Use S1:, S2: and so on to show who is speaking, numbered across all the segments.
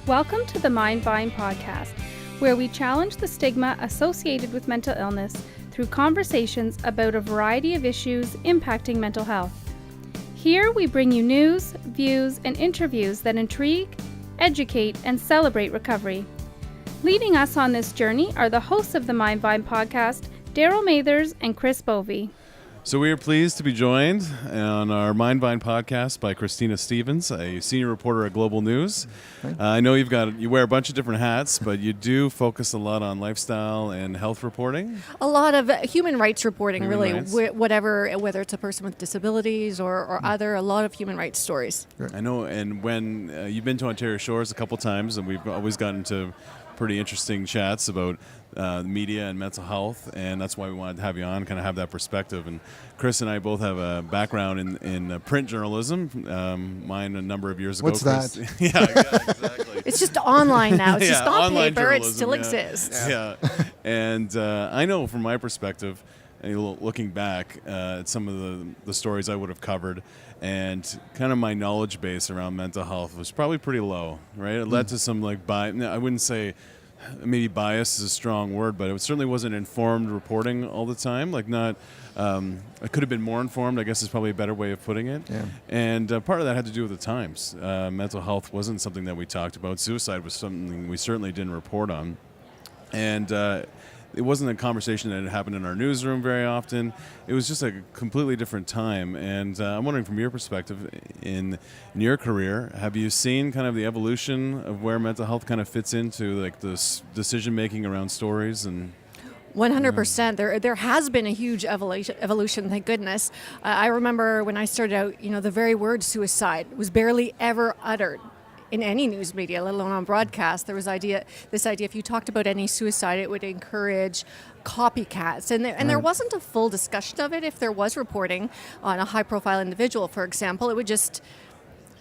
S1: Welcome to the Mind Vine podcast, where we challenge the stigma associated with mental illness through conversations about a variety of issues impacting mental health. Here we bring you news, views, and interviews that intrigue, educate, and celebrate recovery. Leading us on this journey are the hosts of the Mind Vine podcast, Darryl Mathers and Chris Bovie.
S2: So we are pleased to be joined on our Mind Vine podcast by Christina Stevens, a senior reporter at Global News. I know you wear a bunch of different hats, but you do focus a lot on lifestyle and health reporting.
S3: A lot of human rights reporting,
S2: Rights.
S3: whether it's a person with disabilities or other, a lot of human rights stories.
S2: I know, and when you've been to Ontario Shores a couple times, and we've always gotten to pretty interesting chats about media and mental health, and that's why we wanted to have you on, kind of have that perspective. And Chris and I both have a background in print journalism, mine a number of years ago.
S4: What's
S2: Chris.
S4: that?
S2: Yeah, exactly.
S3: It's just online now. It's just not
S2: online
S3: paper. It
S2: journalism,
S3: still
S2: yeah.
S3: exists.
S2: Yeah, and I know from my perspective, looking back at some of the stories I would have covered, and kind of my knowledge base around mental health was probably pretty low, right? It led to some I wouldn't say maybe bias is a strong word, but it certainly wasn't informed reporting all the time. I could have been more informed, I guess is probably a better way of putting it.
S4: Yeah.
S2: And part of that had to do with the times. Mental health wasn't something that we talked about. Suicide was something we certainly didn't report on. And it wasn't a conversation that had happened in our newsroom very often. It was just a completely different time. And I'm wondering, from your perspective, in your career, have you seen kind of the evolution of where mental health kind of fits into this decision making around stories? And
S3: 100%. There has been a huge evolution, thank goodness. I remember when I started out, the very word suicide was barely ever uttered in any news media, let alone on broadcast. There was this idea if you talked about any suicide, it would encourage copycats. And there wasn't a full discussion of it. If there was reporting on a high-profile individual, for example, it would just,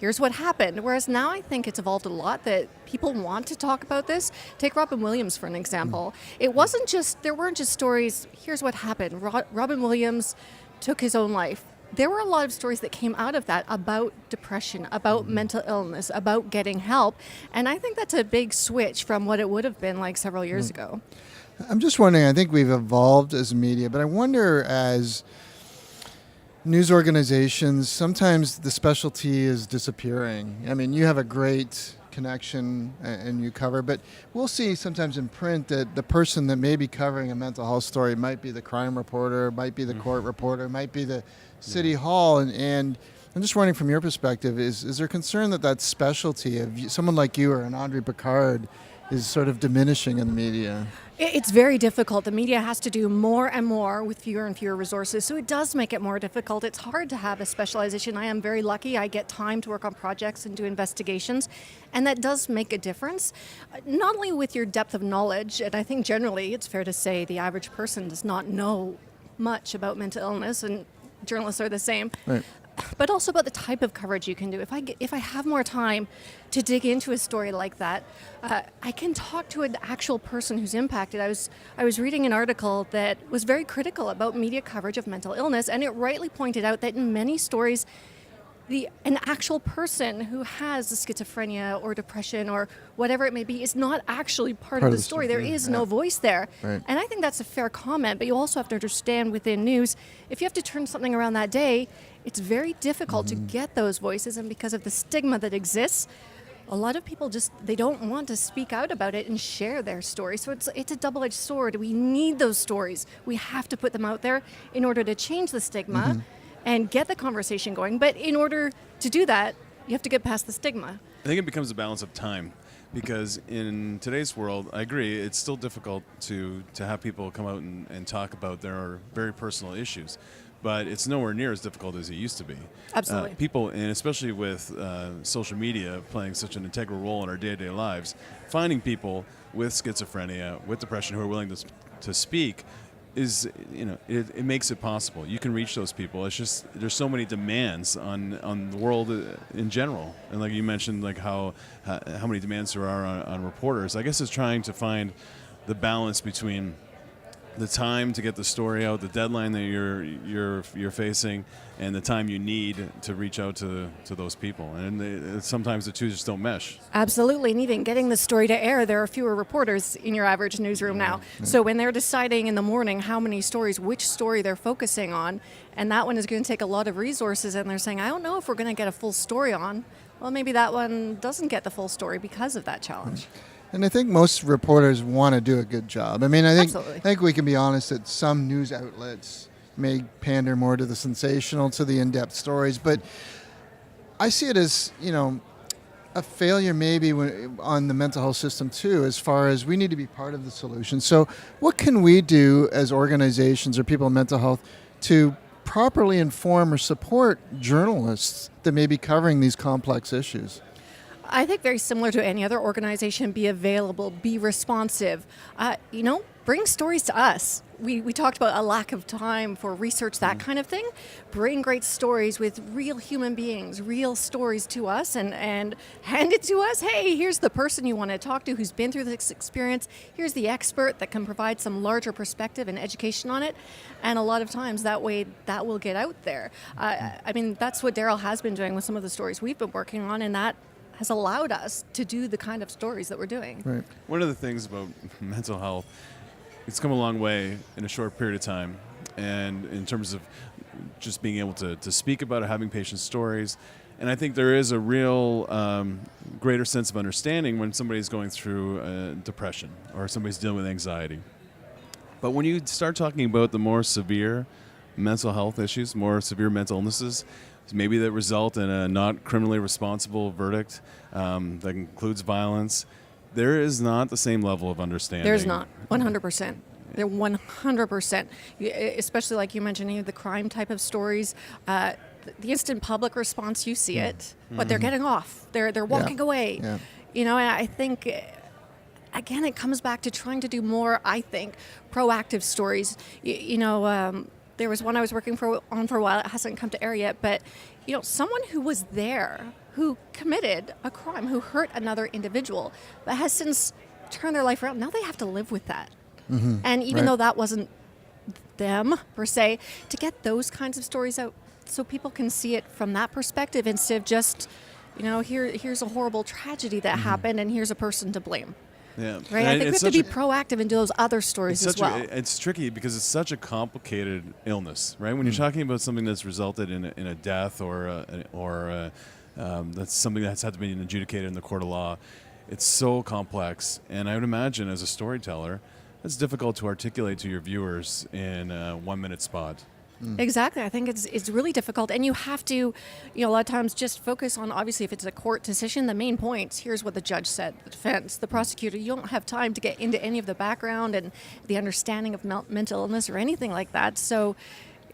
S3: here's what happened. Whereas now I think it's evolved a lot that people want to talk about this. Take Robin Williams for an example. There weren't just stories, here's what happened. Robin Williams took his own life. There were a lot of stories that came out of that about depression, about mental illness, about getting help. And I think that's a big switch from what it would have been like several years ago.
S4: I'm just wondering, I think we've evolved as media, but I wonder as news organizations, sometimes the specialty is disappearing. I mean, you have a great connection and you cover, but we'll see sometimes in print that the person that may be covering a mental health story might be the crime reporter, might be the court reporter, might be the city hall, and I'm just wondering from your perspective, is there concern that specialty of someone like you or an Andre Picard is sort of diminishing in the media?
S3: It's very difficult. The media has to do more and more with fewer and fewer resources, so it does make it more difficult. It's hard to have a specialization. I am very lucky. I get time to work on projects and do investigations, and that does make a difference, not only with your depth of knowledge, and I think generally it's fair to say the average person does not know much about mental illness, and journalists are the same. Right. But also about the type of coverage you can do. If I have more time to dig into a story like that, I can talk to an actual person who's impacted. I was reading an article that was very critical about media coverage of mental illness, and it rightly pointed out that in many stories, an actual person who has schizophrenia or depression or whatever it may be is not actually part of the story. There is no voice there. Right. And I think that's a fair comment, but you also have to understand within news, if you have to turn something around that day, it's very difficult to get those voices, and because of the stigma that exists, a lot of people they don't want to speak out about it and share their story. So it's a double-edged sword. We need those stories. We have to put them out there in order to change the stigma and get the conversation going. But in order to do that, you have to get past the stigma.
S2: I think it becomes a balance of time, because in today's world, I agree, it's still difficult to have people come out and talk about their very personal issues. But it's nowhere near as difficult as it used to be.
S3: Absolutely.
S2: People, and especially with social media playing such an integral role in our day-to-day lives, finding people with schizophrenia, with depression, who are willing to speak is, it makes it possible. You can reach those people. It's just there's so many demands on the world in general, and like you mentioned, like how many demands there are on reporters. I guess it's trying to find the balance between the time to get the story out, the deadline that you're facing, and the time you need to reach out to those people. And sometimes the two just don't mesh.
S3: Absolutely, and even getting the story to air, there are fewer reporters in your average newsroom now. So when they're deciding in the morning how many stories, which story they're focusing on, and that one is going to take a lot of resources, and they're saying, I don't know if we're going to get a full story on, well, maybe that one doesn't get the full story because of that challenge.
S4: And I think most reporters want to do a good job. I mean, I
S3: Absolutely.
S4: think we can be honest that some news outlets may pander more to the sensational, to the in-depth stories, but I see it as, a failure maybe on the mental health system too, as far as we need to be part of the solution. So what can we do as organizations or people in mental health to properly inform or support journalists that may be covering these complex issues?
S3: I think very similar to any other organization, be available, be responsive. Bring stories to us. We talked about a lack of time for research, that kind of thing. Bring great stories with real human beings, real stories to us, and hand it to us. Hey, here's the person you want to talk to who's been through this experience. Here's the expert that can provide some larger perspective and education on it. And a lot of times that way that will get out there. That's what Darryl has been doing with some of the stories we've been working on, and that has allowed us to do the kind of stories that we're doing.
S4: Right.
S2: One of the things about mental health, it's come a long way in a short period of time. And in terms of just being able to speak about it, having patient stories. And I think there is a real greater sense of understanding when somebody's going through depression or somebody's dealing with anxiety. But when you start talking about the more severe mental health issues, more severe mental illnesses, maybe that result in a not criminally responsible verdict that includes violence, there is not the same level of understanding.
S3: There's not, 100%. They're 100%. Especially like you mentioned, the crime type of stories, the instant public response, you see it, but they're getting off. They're walking away.
S4: Yeah.
S3: And I think, again, it comes back to trying to do more, I think, proactive stories. There was one I was working on for a while. It hasn't come to air yet, but someone who was there, who committed a crime, who hurt another individual, but has since turned their life around. Now they have to live with that. Mm-hmm. And even though that wasn't them per se, to get those kinds of stories out so people can see it from that perspective instead of just, here's a horrible tragedy that happened and here's a person to blame.
S2: Yeah.
S3: Right. I think we have to be proactive and do those other stories as well.
S2: It's tricky because it's such a complicated illness, right? When you're talking about something that's resulted in a death or that's something that's had to be adjudicated in the court of law, it's so complex. And I would imagine as a storyteller, it's difficult to articulate to your viewers in a 1-minute spot.
S3: Exactly. I think it's really difficult. And you have to, a lot of times just focus on, obviously, if it's a court decision, the main points. Here's what the judge said, the defense, the prosecutor. You don't have time to get into any of the background and the understanding of mental illness or anything like that. So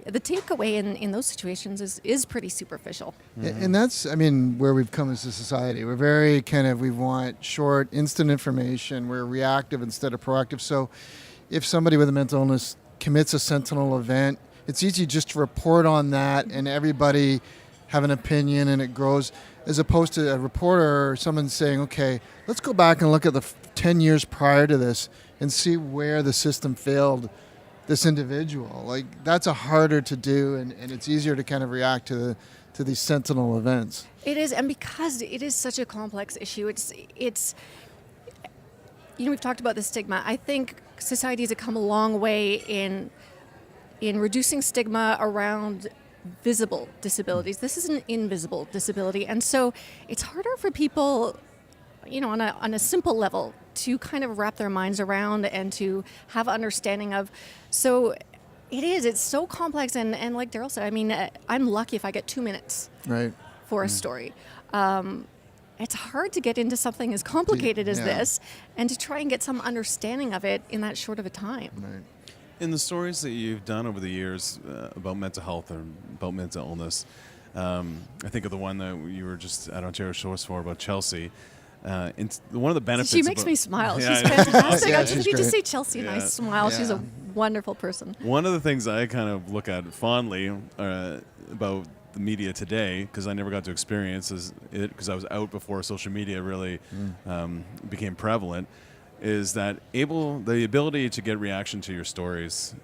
S3: the takeaway in those situations is pretty superficial.
S4: Mm-hmm. And that's, where we've come as a society. We're very we want short, instant information. We're reactive instead of proactive. So if somebody with a mental illness commits a sentinel event, it's easy just to report on that and everybody have an opinion and it grows, as opposed to a reporter or someone saying, okay, let's go back and look at the 10 years prior to this and see where the system failed this individual. Like, that's a harder to do, and it's easier to react to these sentinel events.
S3: It is, and because it is such a complex issue, it's we've talked about the stigma. I think society has come a long way in reducing stigma around visible disabilities. This is an invisible disability, and so it's harder for people, on a simple level, to kind of wrap their minds around and to have understanding of. So it's so complex, and like Darryl said, I'm lucky if I get 2 minutes
S4: right
S3: for a story. It's hard to get into something as complicated as this and to try and get some understanding of it in that short of a time.
S4: Right.
S2: In the stories that you've done over the years about mental health or about mental illness, I think of the one that you were just at Ontario Shores for about Chelsea. One of the benefits.
S3: She makes me smile.
S2: Yeah,
S3: she's fantastic.
S4: Yeah,
S3: I just
S4: she's
S3: need to
S4: great.
S3: say Chelsea and I smile.
S4: Yeah.
S3: She's a wonderful person.
S2: One of the things I kind of look at fondly about the media today, because I never got to experience it because I was out before social media really became prevalent, is that the ability to get reaction to your stories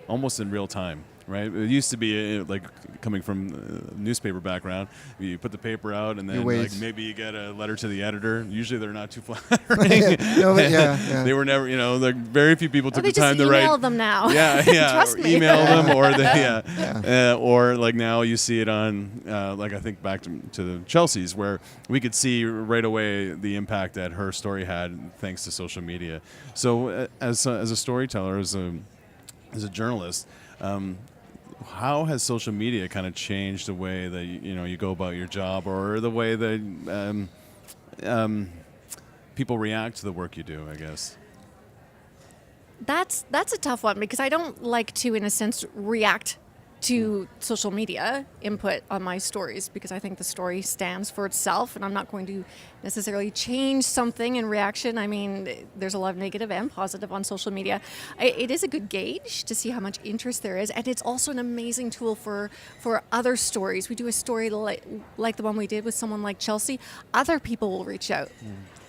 S2: almost in real time. Right, it used to be like coming from a newspaper background. You put the paper out, and then like maybe you get a letter to the editor. Usually, they're not too flattering. They were never, like very few people took the time to write.
S3: Email them now.
S2: Yeah,
S3: Trust me.
S2: Email them, or or like now you see it on, like I think back to the Chelsea's, where we could see right away the impact that her story had thanks to social media. So, as a storyteller, as a journalist. How has social media kind of changed the way that you go about your job, or the way that people react to the work you do, I guess?
S3: That's a tough one, because I don't like to, in a sense, react to social media input on my stories, because I think the story stands for itself, and I'm not going to necessarily change something in reaction. I mean, there's a lot of negative and positive on social media. It is a good gauge to see how much interest there is, and it's also an amazing tool for other stories. We do a story like the one we did with someone like Chelsea. Other people will reach out.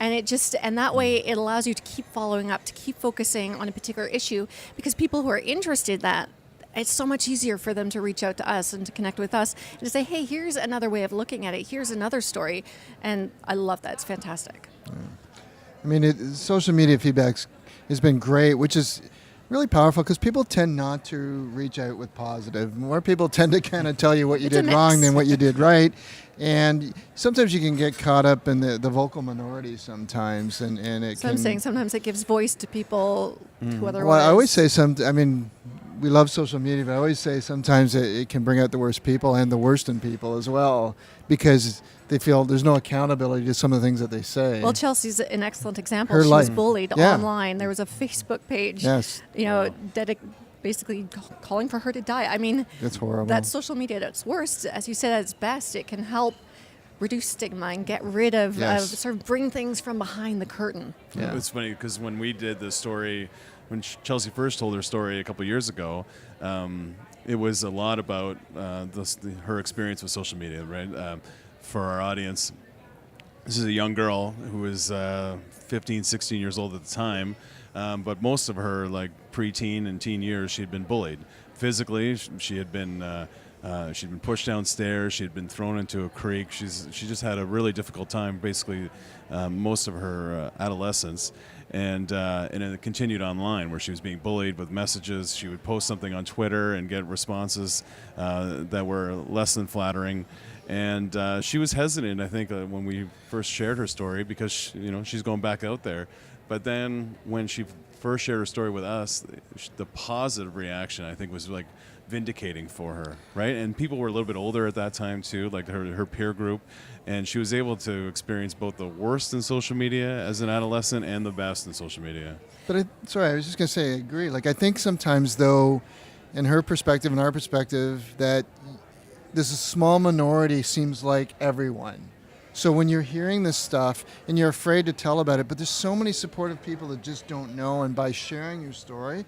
S3: And that way it allows you to keep following up, to keep focusing on a particular issue, because people who are interested in that, it's so much easier for them to reach out to us and to connect with us and to say, hey, here's another way of looking at it. Here's another story. And I love that. It's fantastic.
S4: Yeah. I mean, social media feedback has been great, which is really powerful, because people tend not to reach out with positive. More people tend to kind of tell you what you did wrong than what you did right. And sometimes you can get caught up in the vocal minority sometimes. And it
S3: I'm saying sometimes it gives voice to people who otherwise...
S4: Well, I always say we love social media, but I always say sometimes it can bring out the worst people and the worst in people as well, because they feel there's no accountability to some of the things that they say.
S3: Well, Chelsea's an excellent example. She was bullied online. There was a Facebook page, basically calling for her to die. I mean,
S4: that's horrible.
S3: That's social media at its worst. As you said, at its best, it can help reduce stigma and get rid of sort of bring things from behind the curtain.
S2: Yeah. It's funny, because when we did the story, when Chelsea first told her story a couple of years ago, it was a lot about her experience with social media, right? For our audience, this is a young girl who was 15, 16 years old at the time, but most of her preteen and teen years, she had been bullied physically. She had been she'd been pushed downstairs. She had been thrown into a creek. She just had a really difficult time, basically, most of her adolescence. And it continued online, where she was being bullied with messages. She would post something on Twitter and get responses that were less than flattering. And she was hesitant, I think, when we first shared her story, because she's going back out there. But then when she first shared her story with us, the positive reaction, I think, was vindicating for her, right? And people were a little bit older at that time too, like her peer group, and she was able to experience both the worst in social media as an adolescent and the best in social media.
S4: But I was just going to say, I agree. I think sometimes, though, in her perspective and our perspective, that this small minority seems like everyone. So when you're hearing this stuff and you're afraid to tell about it, but there's so many supportive people that just don't know, and by sharing your story,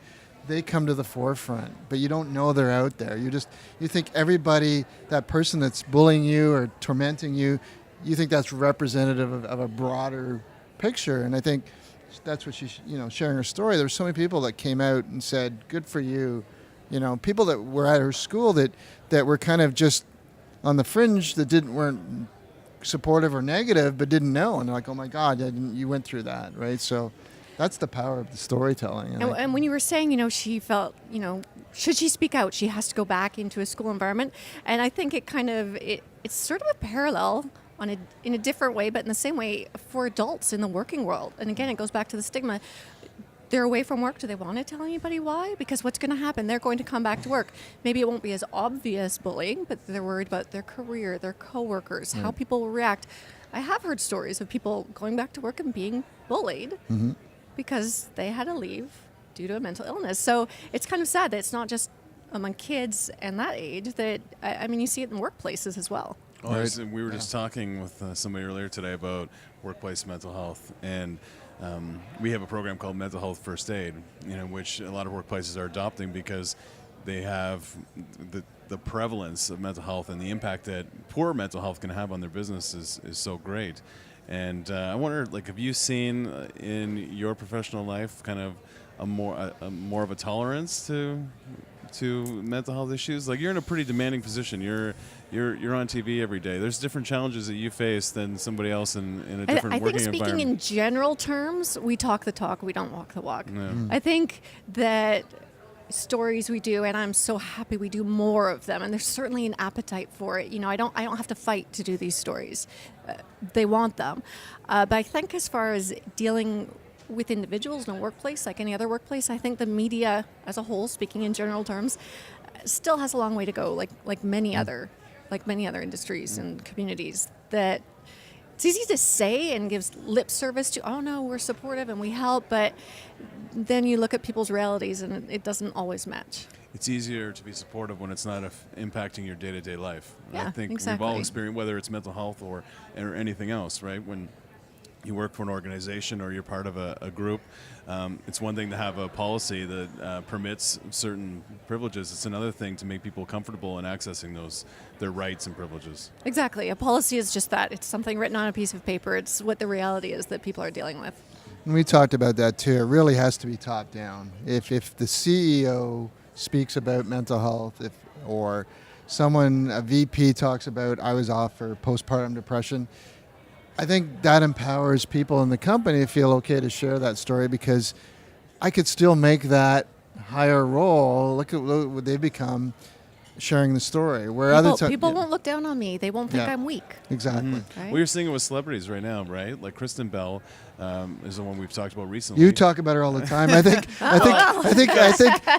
S4: they come to the forefront, but you don't know they're out there. You think everybody, that person that's bullying you or tormenting you, you think that's representative of a broader picture. And I think that's what sharing her story. There were so many people that came out and said, good for you. People that were at her school that were kind of just on the fringe, that weren't supportive or negative, but didn't know. And they're like, oh my God, you went through that, right? So that's the power of the storytelling.
S3: And when you were saying, she felt, should she speak out? She has to go back into a school environment. And I think it's sort of a parallel in a different way, but in the same way for adults in the working world. And again, it goes back to the stigma. They're away from work. Do they want to tell anybody why? Because what's going to happen? They're going to come back to work. Maybe it won't be as obvious bullying, but they're worried about their career, their coworkers, how people will react. I have heard stories of people going back to work and being bullied because they had to leave due to a mental illness. So it's kind of sad that it's not just among kids and that age. That you see it in workplaces as well.
S2: Oh, right. We were just talking with somebody earlier today about workplace mental health, and we have a program called Mental Health First Aid, which a lot of workplaces are adopting because they have the prevalence of mental health and the impact that poor mental health can have on their business is so great. And I wonder, like, have you seen in your professional life kind of a more of a tolerance to mental health issues? Like, you're in a pretty demanding position. You're on TV every day. There's different challenges that you face than somebody else in a different
S3: I
S2: working
S3: think speaking
S2: environment.
S3: in general terms, we talk the talk, we don't walk the walk.
S2: Yeah.
S3: I think that stories we do, and I'm so happy we do more of them, and there's certainly an appetite for it. I don't have to fight to do these stories. They want them. But I think as far as dealing with individuals in a workplace, like any other workplace, I think the media as a whole, speaking in general terms, still has a long way to go, like many other industries and communities. That it's easy to say and gives lip service to, oh no, we're supportive and we help, but then you look at people's realities and it doesn't always match.
S2: It's easier to be supportive when it's not impacting your day-to-day life.
S3: Yeah,
S2: I think
S3: exactly.
S2: we've all experienced, whether it's mental health or anything else, right? When you work for an organization or you're part of a group, it's one thing to have a policy that permits certain privileges. It's another thing to make people comfortable in accessing their rights and privileges.
S3: Exactly. A policy is just that. It's something written on a piece of paper. It's what the reality is that people are dealing with.
S4: And we talked about that too. It really has to be top down. If the CEO speaks about mental health, or a VP talks about, I was off for postpartum depression, I think that empowers people in the company to feel okay to share that story, because I could still make that higher role. Look at what they become sharing the story. Where
S3: people won't look down on me. They won't think I'm weak.
S4: Exactly.
S3: Right?
S2: Well, you're seeing it with celebrities right now, right? Like Kristen Bell is the one we've talked about recently.
S4: You talk about her all the time. I think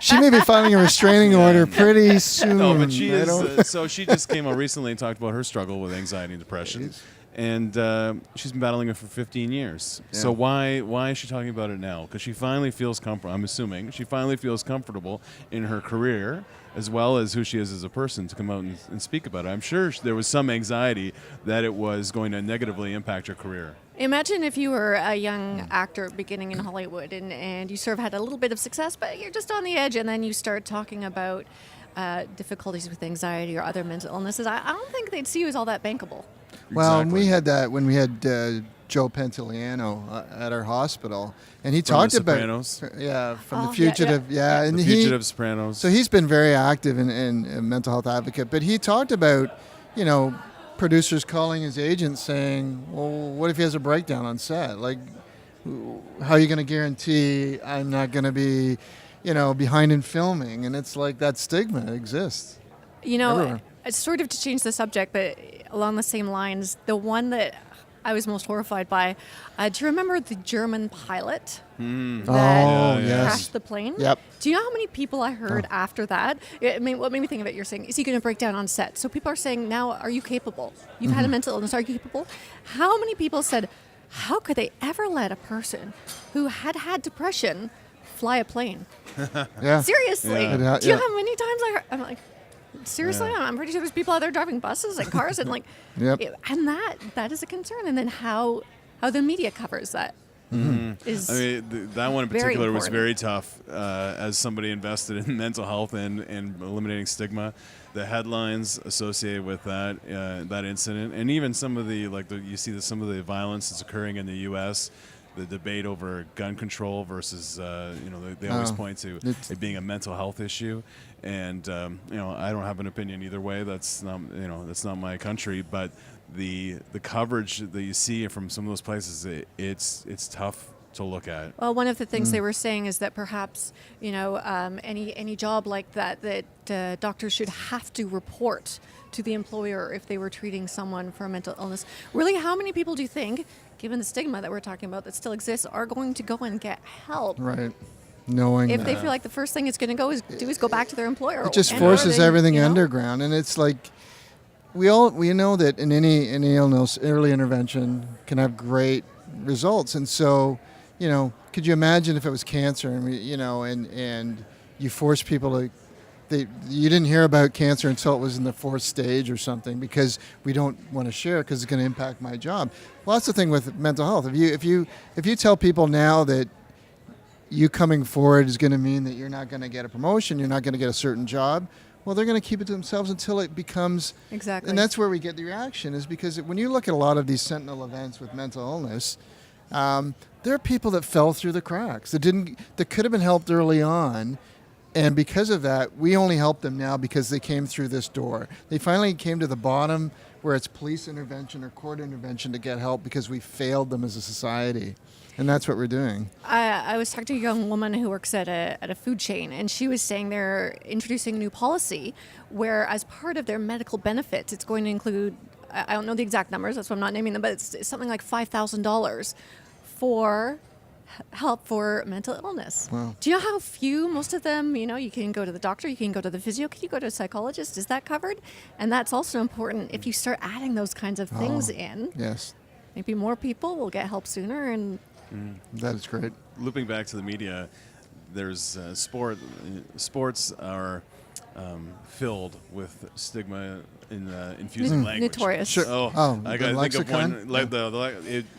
S4: she may be filing a restraining order pretty soon.
S2: No, but she is. So she just came out recently and talked about her struggle with anxiety and depression. And she's been battling it for 15 years.
S4: Yeah.
S2: So why is she talking about it now? Because she finally feels comfortable. I'm assuming she finally feels comfortable in her career, as well as who she is as a person, to come out and speak about it. I'm sure there was some anxiety that it was going to negatively impact her career.
S3: Imagine if you were a young actor beginning in Hollywood and you sort of had a little bit of success, but you're just on the edge, and then you start talking about difficulties with anxiety or other mental illnesses. I don't think they'd see you as all that bankable.
S4: Well,
S2: Exactly.
S4: we had that when we had Joe Pantoliano at our hospital, and he
S2: From
S4: talked
S2: The
S4: about
S2: Sopranos.
S4: from The
S3: Oh,
S4: Fugitive, and
S2: The Fugitive, Sopranos.
S4: So he's been very active in a mental health advocate, but he talked about, producers calling his agent saying, well, what if he has a breakdown on set? Like, how are you going to guarantee I'm not going to be, behind in filming? And it's like that stigma exists. Everywhere.
S3: It's sort of to change the subject, but along the same lines, the one that I was most horrified by, do you remember the German pilot that crashed the plane?
S4: Yep.
S3: Do you know how many people I heard after that? I mean, what made me think of it, you're saying, is he going to break down on set? So people are saying now, are you capable? You've had a mental illness, are you capable? How many people said, how could they ever let a person who had depression fly a plane?
S4: Yeah.
S3: Seriously.
S4: Yeah.
S3: Do you know how many times I heard? I'm like, seriously?
S2: Yeah.
S3: I'm pretty sure there's people out there driving buses and cars and like,
S4: Yep.
S3: and that is a concern. And then how the media covers that is.
S2: I mean, that one in
S3: very
S2: particular was
S3: important.
S2: very tough. As somebody invested in mental health and eliminating stigma, the headlines associated with that incident, and even some of some of the violence that's occurring in the U.S. The debate over gun control versus, they always point to it being a mental health issue, and I don't have an opinion either way. That's not my country, but the coverage that you see from some of those places, it's tough to look at.
S3: Well, one of the things they were saying is that perhaps any job like that doctors should have to report to the employer if they were treating someone for a mental illness. Really, how many people do you think, given the stigma that we're talking about that still exists, are going to go and get help?
S4: Right. Knowing
S3: If
S4: that.
S3: they feel like the first thing it's going to do is go back to their employer.
S4: It just
S3: And
S4: forces
S3: they,
S4: everything underground, and it's like we know that in any illness, early intervention can have great results. And so, could you imagine if it was cancer, and you force people to. You didn't hear about cancer until it was in the 4th stage or something, because we don't want to share because it's going to impact my job. Well, that's the thing with mental health. If you tell people now that you coming forward is going to mean that you're not going to get a promotion, you're not going to get a certain job, well, they're going to keep it to themselves until it becomes...
S3: Exactly.
S4: And that's where we get the reaction, is because when you look at a lot of these sentinel events with mental illness, there are people that fell through the cracks that could have been helped early on. And because of that, we only help them now because they came through this door. They finally came to the bottom where it's police intervention or court intervention to get help because we failed them as a society. And that's what we're doing.
S3: I was talking to a young woman who works at a food chain, and she was saying they're introducing a new policy where, as part of their medical benefits, it's going to include, I don't know the exact numbers, that's why I'm not naming them, but it's something like $5,000 for help for mental illness.
S4: Wow.
S3: Do you know how few, most of them, you can go to the doctor, you can go to the physio, can you go to a psychologist? Is that covered? And that's also important if you start adding those kinds of things in.
S4: Yes.
S3: Maybe more people will get help sooner. And
S4: That is great.
S2: Looping back to the media, there's sports are filled with stigma in infusing language.
S3: Notorious.
S4: Sure.
S2: Oh, I
S4: the
S2: gotta think of
S4: lexicon?
S2: one. Like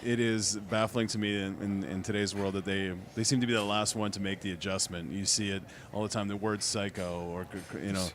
S2: it is baffling to me in today's world that they seem to be the last one to make the adjustment. You see it all the time. The word psycho, or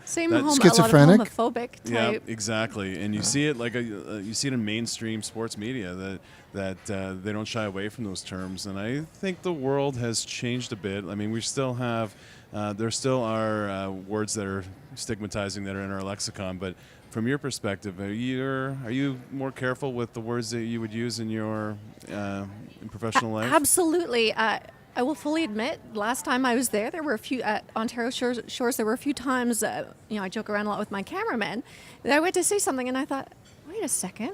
S3: same
S2: that-
S3: a lot of
S4: Schizophrenic?
S3: homophobic
S2: yeah,
S3: type.
S2: exactly. And you see it you see it in mainstream sports media that they don't shy away from those terms. And I think the world has changed a bit. I mean, we still have there still are words that are stigmatizing that are in our lexicon, but from your perspective, are you more careful with the words that you would use in your in professional life?
S3: Absolutely. I will fully admit, last time I was there were a few at Ontario Shores. There were a few times, I joke around a lot with my cameraman, that I went to say something and I thought, wait a second,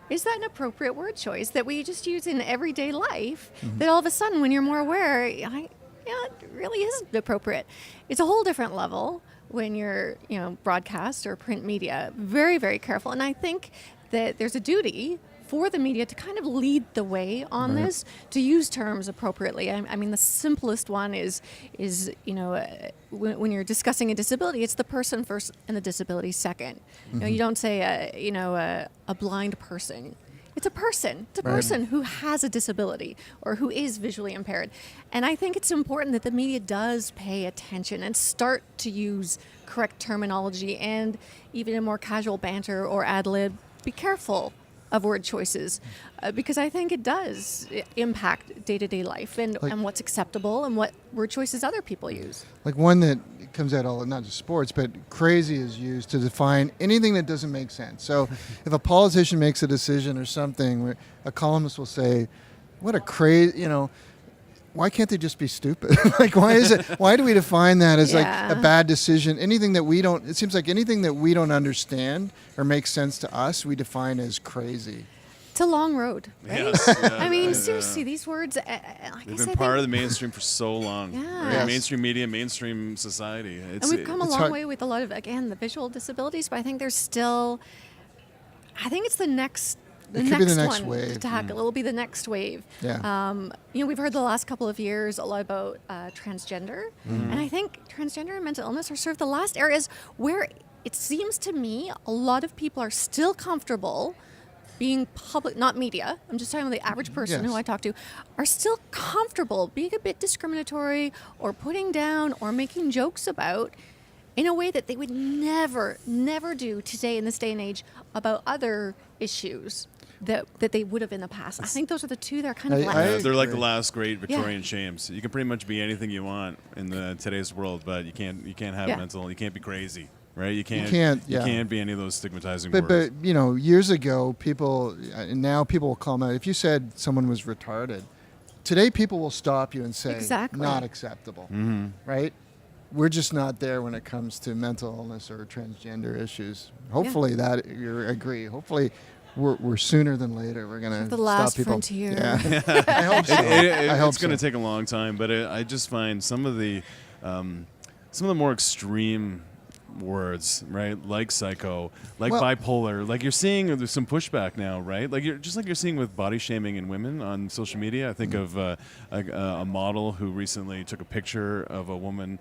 S3: is that an appropriate word choice that we just use in everyday life?
S4: Mm-hmm.
S3: That all of a sudden, when you're more aware, it really isn't appropriate. It's a whole different level when you're, broadcast or print media. Very, very careful. And I think that there's a duty for the media to kind of lead the way on this, to use terms appropriately. I mean, the simplest one is when you're discussing a disability, it's the person first and the disability second. You don't say a blind person. It's a person. It's a person who has a disability or who is visually impaired. And I think it's important that the media does pay attention and start to use correct terminology, and even in more casual banter or ad lib, be careful of word choices, because I think it does impact day-to-day life and what's acceptable and what word choices other people use.
S4: Like one that comes out all, not just sports, but crazy is used to define anything that doesn't make sense. So if a politician makes a decision or something, a columnist will say, what a crazy, why can't they just be stupid? Why do we define that as like a bad decision? It seems like anything that we don't understand or makes sense to us, we define as crazy.
S3: It's a long road, right?
S2: Yes, yeah,
S3: I mean, seriously, these words,
S2: they've been part of the mainstream for so long.
S3: Yeah.
S2: Right?
S3: Yes.
S2: Mainstream media, mainstream society.
S3: And we've come a long way with a lot of, again, the visual disabilities, but I think there's still, it's the next one
S4: wave.
S3: to tackle. It'll be the next wave.
S4: Yeah.
S3: We've heard the last couple of years a lot about transgender, and I think transgender and mental illness are sort of the last areas where it seems to me a lot of people are still comfortable being public, not media, I'm just talking about the average person who I talk to, are still comfortable being a bit discriminatory or putting down or making jokes about in a way that they would never do today in this day and age about other issues that they would have in the past. I think those are the two that are kind of left.
S2: They're like the last great Victorian shames. You can pretty much be anything you want in today's world, but you can't have mental. You can't be crazy, right? You can't be any of those stigmatizing words.
S4: But years ago, now people will call them out. If you said someone was retarded, today people will stop you and say, not acceptable, right? We're just not there when it comes to mental illness or transgender issues. Hopefully that you agree. Hopefully we're sooner than later. We're going to stop people.
S3: The last frontier.
S4: Yeah. I hope so.
S2: It's going to take a long time, but I just find some of the more extreme words, right? Like psycho, like bipolar, like you're seeing there's some pushback now, right? Like you're seeing with body shaming in women on social media. I think of a model who recently took a picture of a woman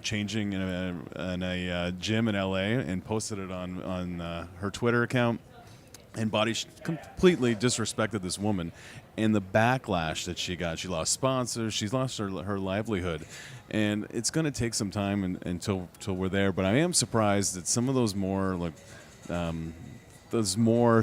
S2: changing in a gym in LA and posted it on her Twitter account. and completely disrespected this woman, and the backlash that she got. She lost sponsors. She's lost her livelihood, and it's going to take some time until we're there. But I am surprised that some of those more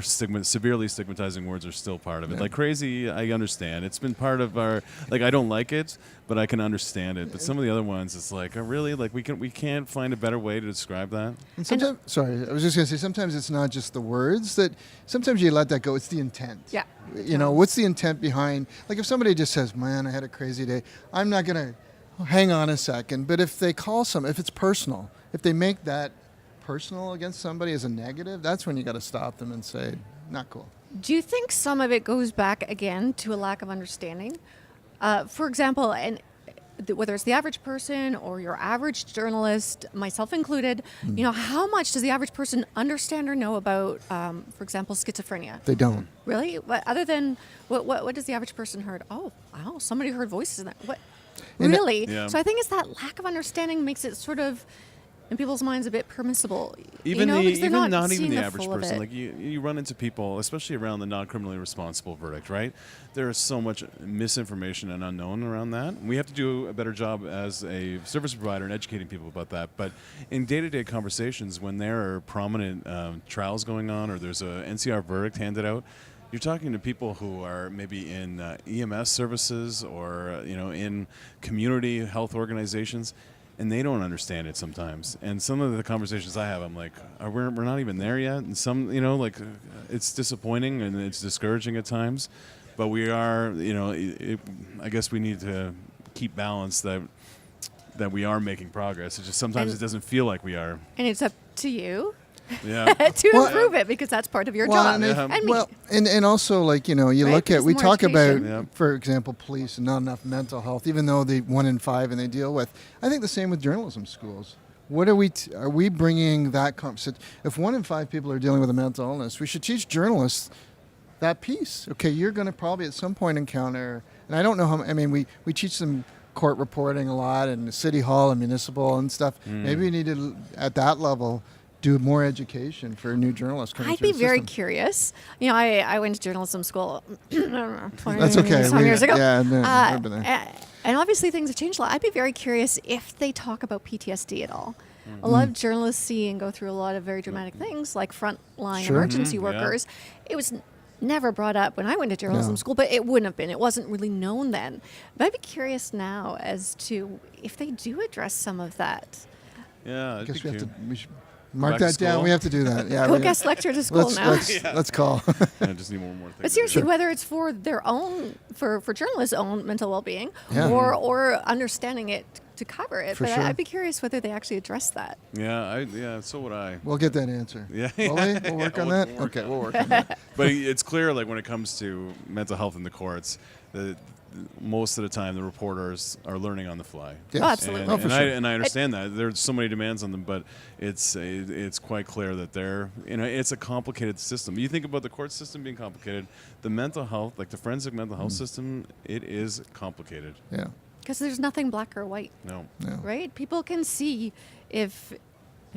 S2: severely stigmatizing words are still part of it.
S4: Yeah.
S2: Like crazy, I understand. It's been part of our, like, I don't like it, but I can understand it. But some of the other ones, it's like, really? Like, we can't find a better way to describe that?
S4: And sometimes, sorry, I was just going to say, sometimes it's not just the words that, sometimes you let that go, it's the intent.
S3: Yeah.
S4: You know, what's the intent behind, like if somebody just says, man, I had a crazy day, I'm not going to, hang on a second, but if they call if it's personal, if they make that personal against somebody as a negative, that's when you got to stop them and say, not cool.
S3: Do you think some of it goes back again to a lack of understanding? For example, and whether it's the average person or your average journalist, myself included, you know, how much does the average person understand or know about, for example, schizophrenia?
S4: They don't.
S3: Really? What, other than what does the average person heard? Oh, wow, somebody heard voices in that. What? Really?
S2: Yeah.
S3: So I think it's that lack of understanding makes it sort of, in people's minds, a bit permissible.
S2: Even
S3: not
S2: even the average
S3: full of
S2: person,
S3: it.
S2: like you run into people, especially around the non-criminally responsible verdict, right? There is so much misinformation and unknown around that. We have to do a better job as a service provider in educating people about that. But in day-to-day conversations, when there are prominent trials going on or there's a NCR verdict handed out, you're talking to people who are maybe in EMS services or in community health organizations. And they don't understand it sometimes. And some of the conversations I have, I'm like, we're not even there yet. And some, it's disappointing and it's discouraging at times. But we are, I guess we need to keep balance that we are making progress. It's just sometimes it doesn't feel like we are.
S3: And it's up to you
S2: Yeah.
S3: to improve it, because that's part of your job.
S4: And also, like, you
S3: Right?
S4: look at,
S3: There's
S4: we
S3: more
S4: talk about,
S3: education.
S4: for example, police and not enough mental health, even though they 1 in 5 and they deal with. I think the same with journalism schools. What are we bringing that concept? If 1 in 5 people are dealing with a mental illness, we should teach journalists that piece. Okay, you're going to probably at some point encounter, and I don't know how, we teach them court reporting a lot and city hall and municipal and stuff. Maybe we need to, at that level, do more education for new journalists coming
S3: I'd
S4: through
S3: be
S4: the
S3: very
S4: system.
S3: curious. I went to journalism school, I don't know, 20
S4: That's okay.
S3: some years ago.
S4: Yeah, no, I've been there.
S3: And obviously things have changed a lot. I'd be very curious if they talk about PTSD at all. A lot of journalists see and go through a lot of very dramatic things, like frontline
S4: Sure.
S3: emergency workers. It was never brought up when I went to journalism school, but it wouldn't have been. It wasn't really known then. But I'd be curious now as to if they do address some of that.
S2: Yeah,
S4: I
S2: it'd
S4: guess
S2: be
S4: we have
S2: cute.
S4: to. We should mark
S2: Back to
S4: that down.
S2: school?
S4: We have to do that. Yeah.
S3: Go
S4: we-
S3: guest lecture to school now.
S4: Let's call.
S2: I just need one more thing.
S3: But seriously, whether it's for their own, for journalists' own mental well-being,
S4: Yeah.
S3: or understanding it to cover it.
S4: For
S3: But
S4: sure.
S3: I'd be curious whether they actually address that.
S2: So would I.
S4: We'll get that answer.
S2: Yeah.
S4: Will we? We'll work on that. Okay, we'll work on that.
S2: But it's clear, like, when it comes to mental health in the courts, that most of the time the reporters are learning on the fly.
S4: Yes.
S3: Oh, absolutely.
S2: And,
S4: Oh, for
S2: and,
S4: sure.
S2: I understand that there's so many demands on them, but it's quite clear that it's a complicated system. You think about the court system being complicated, the mental health, like the forensic mental health system, it is complicated.
S4: Yeah.
S3: Because there's nothing black or white,
S2: No.
S3: right? People can see if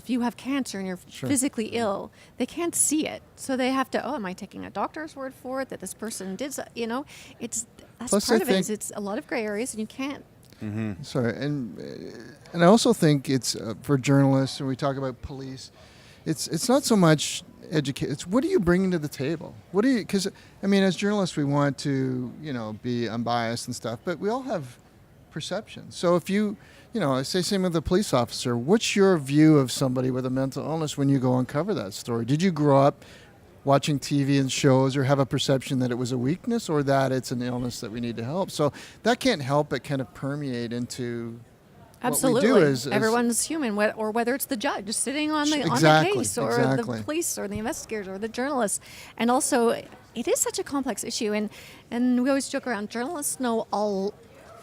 S3: you have cancer and you're
S4: Sure.
S3: physically ill, they can't see it. So they have to, am I taking a doctor's word for it that this person did, that's
S4: Plus,
S3: part
S4: I
S3: of it. Is
S4: think-
S3: it's a lot of gray areas and you can't.
S4: Sorry, and I also think it's for journalists, and we talk about police. It's not so much educate. It's what are you bringing to the table? What do you? Because as journalists, we want to be unbiased and stuff, but we all have perceptions. So if I say same with a police officer. What's your view of somebody with a mental illness when you go and cover that story? Did you grow up watching TV and shows or have a perception that it was a weakness or that it's an illness that we need to help? So that can't help but kind of permeate into
S3: Absolutely.
S4: what we do as
S3: Everyone's human, or whether it's the judge sitting on the
S4: Exactly,
S3: case, or
S4: exactly.
S3: the police, or the investigators, or the journalists. And also, it is such a complex issue. And we always joke around, journalists know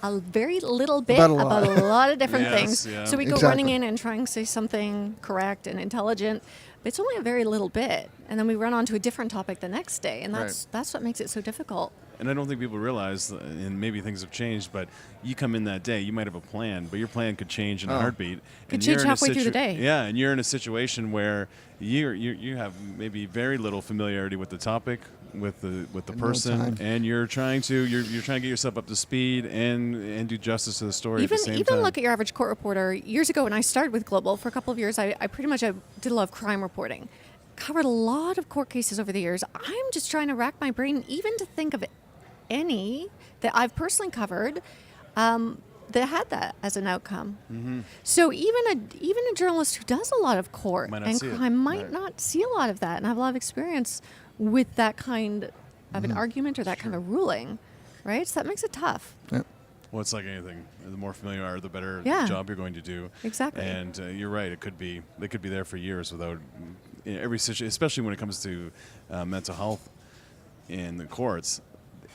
S3: a very little bit
S4: About
S3: about
S4: a
S3: a lot of different
S2: Yes,
S3: things.
S2: yeah.
S3: So we go
S4: Exactly.
S3: running in and trying to say something correct and intelligent, but it's only a very little bit. And then we run on to a different topic the next day. And that's what makes it so difficult.
S2: And I don't think people realize, and maybe things have changed, but you come in that day, you might have a plan, but your plan could change in a heartbeat.
S3: Could change halfway through the day.
S2: Yeah, and you're in a situation where you have maybe very little familiarity with the topic, with the person, and you're trying to get yourself up to speed and do justice to the story at the same time.
S3: Even look at your average court reporter. Years ago, when I started with Global, for a couple of years, I pretty much did a lot of crime reporting. Covered a lot of court cases over the years. I'm just trying to rack my brain even to think of any that I've personally covered that had that as an outcome. Mm-hmm. So even a journalist who does a lot of court and crime might not see a lot of that and have a lot of experience with that kind of an argument or that kind of ruling, right? So that makes it tough.
S4: Yep.
S2: Well, it's like anything. The more familiar you are, the better job you're going to do.
S3: Exactly.
S2: And you're right. They could be there for years without every situation, especially when it comes to mental health in the courts.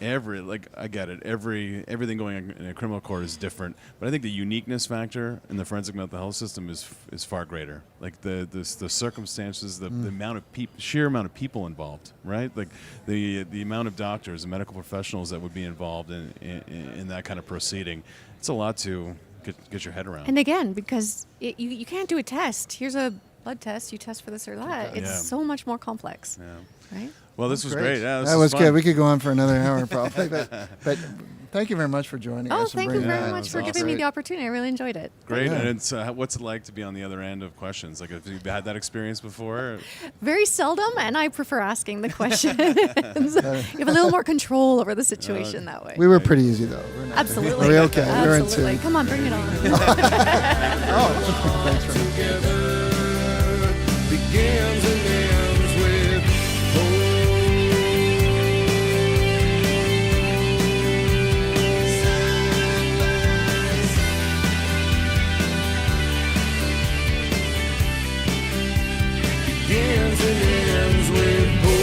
S2: I get it. Everything going on in a criminal court is different, but I think the uniqueness factor in the forensic mental health system is far greater. Like the circumstances, the amount of sheer amount of people involved, right? Like the amount of doctors and medical professionals that would be involved in that kind of proceeding. It's a lot to get your head around.
S3: And again, because you can't do a test. Here's a blood test. You test for this or that. It's so much more complex, right?
S2: Well, this was great. Yeah,
S4: that was good. We could go on for another hour probably, but thank you very much for joining us.
S3: Thank you very much for giving me the opportunity. I really enjoyed it.
S2: Great. And it's what's it like to be on the other end of questions? Like, have you had that experience before?
S3: Very seldom, and I prefer asking the questions. You have a little more control over the situation that way.
S4: We were pretty easy though.
S3: Absolutely.
S4: We're okay.
S3: Absolutely.
S4: We're in tune.
S3: Come on, bring it on.
S4: Thanks for
S5: begins and ends with hope. Begins and ends with hope.